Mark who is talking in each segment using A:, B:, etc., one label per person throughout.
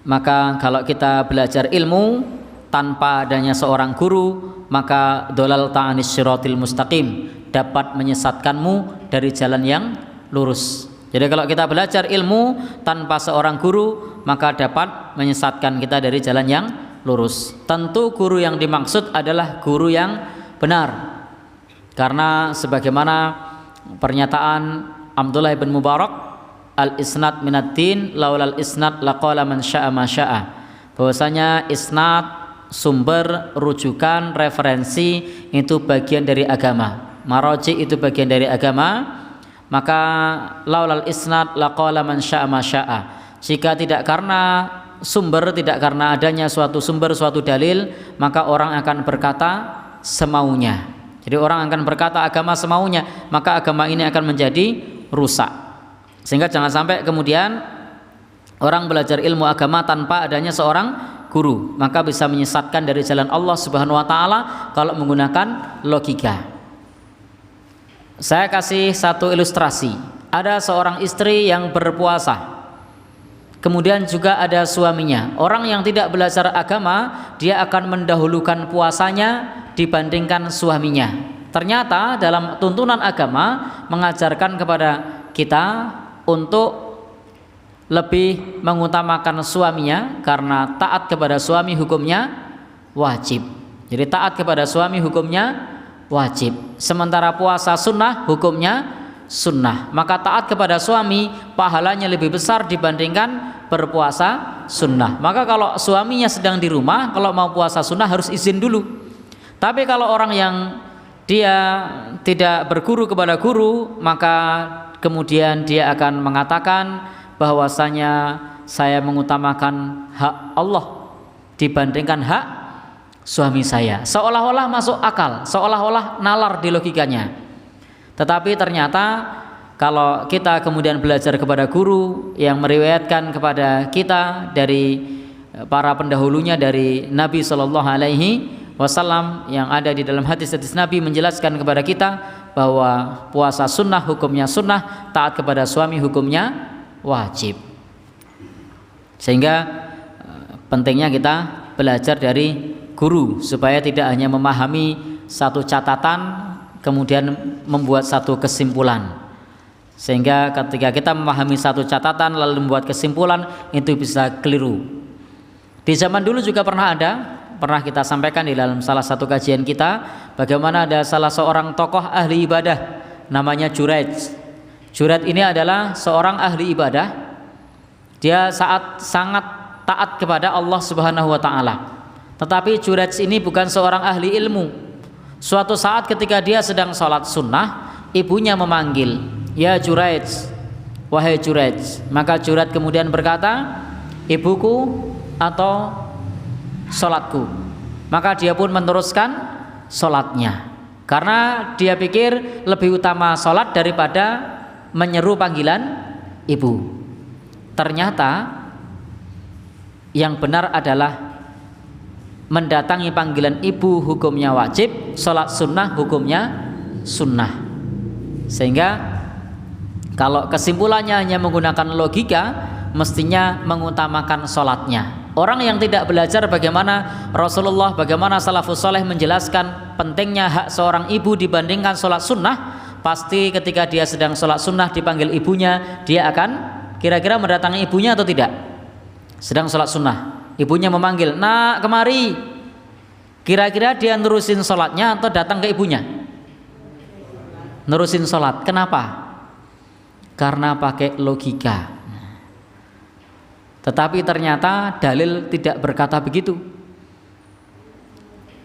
A: Maka kalau kita belajar ilmu tanpa adanya seorang guru, maka dolal ta'anis syiratil mustaqim, dapat menyesatkanmu dari jalan yang lurus. Jadi kalau kita belajar ilmu tanpa seorang guru, maka dapat menyesatkan kita dari jalan yang lurus. Tentu guru yang dimaksud adalah guru yang benar, karena sebagaimana pernyataan Abdullah bin Mubarak, al-isnad minad din laulal isnad laqala man syaa ma syaa, bahwasanya isnad, sumber, rujukan, referensi itu bagian dari agama, maraji itu bagian dari agama. Maka laulal isnad laqala man syaa ma syaa, jika tidak karena sumber, tidak karena adanya suatu sumber, suatu dalil, maka orang akan berkata semaunya. Jadi orang akan berkata agama semaunya, maka agama ini akan menjadi rusak. Sehingga jangan sampai kemudian orang belajar ilmu agama tanpa adanya seorang guru, maka bisa menyesatkan dari jalan Allah Subhanahu wa taala kalau menggunakan logika. Saya kasih satu ilustrasi. Ada seorang istri yang berpuasa, kemudian juga ada suaminya. Orang yang tidak belajar agama, dia akan mendahulukan puasanya dibandingkan suaminya. Ternyata dalam tuntunan agama mengajarkan kepada kita untuk lebih mengutamakan suaminya, karena taat kepada suami hukumnya wajib. Jadi taat kepada suami hukumnya wajib, sementara puasa sunnah hukumnya sunnah. Maka taat kepada suami pahalanya lebih besar dibandingkan berpuasa sunnah. Maka kalau suaminya sedang di rumah, kalau mau puasa sunnah harus izin dulu. Tapi kalau orang yang dia tidak berguru kepada guru, maka kemudian dia akan mengatakan bahwasanya saya mengutamakan hak Allah dibandingkan hak suami saya. Seolah-olah masuk akal, seolah-olah nalar di logikanya. Tetapi ternyata kalau kita kemudian belajar kepada guru yang meriwayatkan kepada kita dari para pendahulunya, dari Nabi Shallallahu Alaihi Wasallam, yang ada di dalam hadis-hadis Nabi menjelaskan kepada kita bahwa puasa sunnah hukumnya sunnah, taat kepada suami hukumnya wajib. Sehingga pentingnya kita belajar dari guru supaya tidak hanya memahami satu catatan kemudian membuat satu kesimpulan. Sehingga ketika kita memahami satu catatan lalu membuat kesimpulan, itu bisa keliru. Di zaman dulu juga pernah kita sampaikan di dalam salah satu kajian kita, bagaimana ada salah seorang tokoh ahli ibadah namanya Juraij. Juraij ini adalah seorang ahli ibadah. Dia sangat taat kepada Allah Subhanahu wa taala. Tetapi Juraij ini bukan seorang ahli ilmu. Suatu saat ketika dia sedang sholat sunnah, ibunya memanggil, "Ya Juraij, wahai Juraij." Maka Juraij kemudian berkata, "Ibuku atau sholatku?" Maka dia pun meneruskan sholatnya, karena dia pikir lebih utama sholat daripada menyeru panggilan ibu. Ternyata yang benar adalah mendatangi panggilan ibu hukumnya wajib, sholat sunnah hukumnya sunnah. Sehingga kalau kesimpulannya hanya menggunakan logika, mestinya mengutamakan sholatnya. Orang yang tidak belajar bagaimana Rasulullah, bagaimana salafus soleh menjelaskan pentingnya hak seorang ibu dibandingkan sholat sunnah, pasti ketika dia sedang sholat sunnah dipanggil ibunya, dia akan kira-kira mendatangi ibunya atau tidak? Sedang sholat sunnah, ibunya memanggil, "Nak, kemari." Kira-kira dia nerusin sholatnya atau datang ke ibunya? Nerusin sholat. Kenapa? Karena pakai logika. Tetapi ternyata dalil tidak berkata begitu.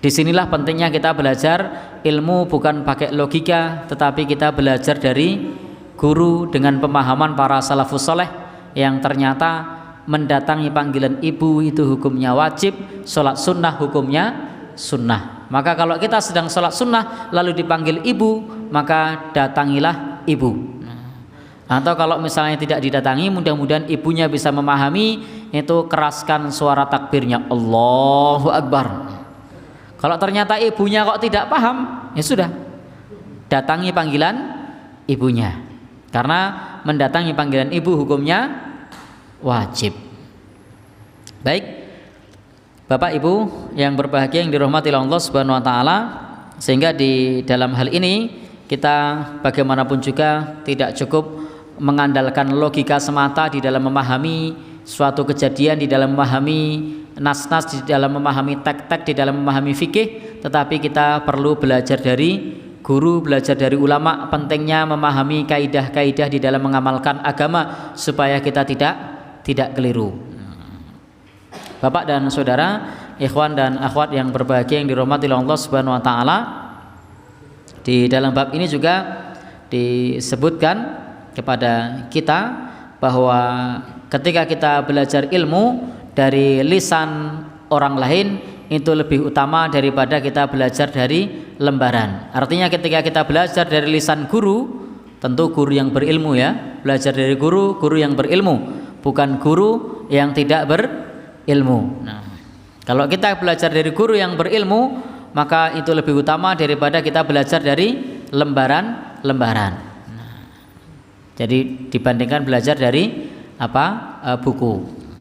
A: Disinilah pentingnya kita belajar ilmu bukan pakai logika, tetapi kita belajar dari guru dengan pemahaman para salafus soleh yang ternyata mendatangi panggilan ibu itu hukumnya wajib, sholat sunnah hukumnya sunnah. Maka kalau kita sedang sholat sunnah lalu dipanggil ibu, maka datangilah ibu. Atau kalau misalnya tidak didatangi, mudah-mudahan ibunya bisa memahami, itu keraskan suara takbirnya, Allahu Akbar. Kalau ternyata ibunya kok tidak paham, ya sudah, datangi panggilan ibunya, karena mendatangi panggilan ibu hukumnya wajib. Baik, Bapak Ibu yang berbahagia yang dirahmati Allah Subhanahu wa taala, sehingga di dalam hal ini kita bagaimanapun juga tidak cukup mengandalkan logika semata di dalam memahami suatu kejadian, di dalam memahami nas-nas, di dalam memahami tek-tek, di dalam memahami fikih, tetapi kita perlu belajar dari guru, belajar dari ulama. Pentingnya memahami kaidah-kaidah di dalam mengamalkan agama supaya kita tidak keliru. Bapak dan saudara, ikhwan dan akhwat yang berbahagia yang dirahmati Allah Subhanahu wa taala, di dalam bab ini juga disebutkan kepada kita bahwa ketika kita belajar ilmu dari lisan orang lain itu lebih utama daripada kita belajar dari lembaran. Artinya ketika kita belajar dari lisan guru, tentu guru yang berilmu ya, belajar dari guru yang berilmu, bukan guru yang tidak berilmu. Nah, kalau kita belajar dari guru yang berilmu, maka itu lebih utama daripada kita belajar dari lembaran-lembaran. Nah, jadi dibandingkan belajar dari buku.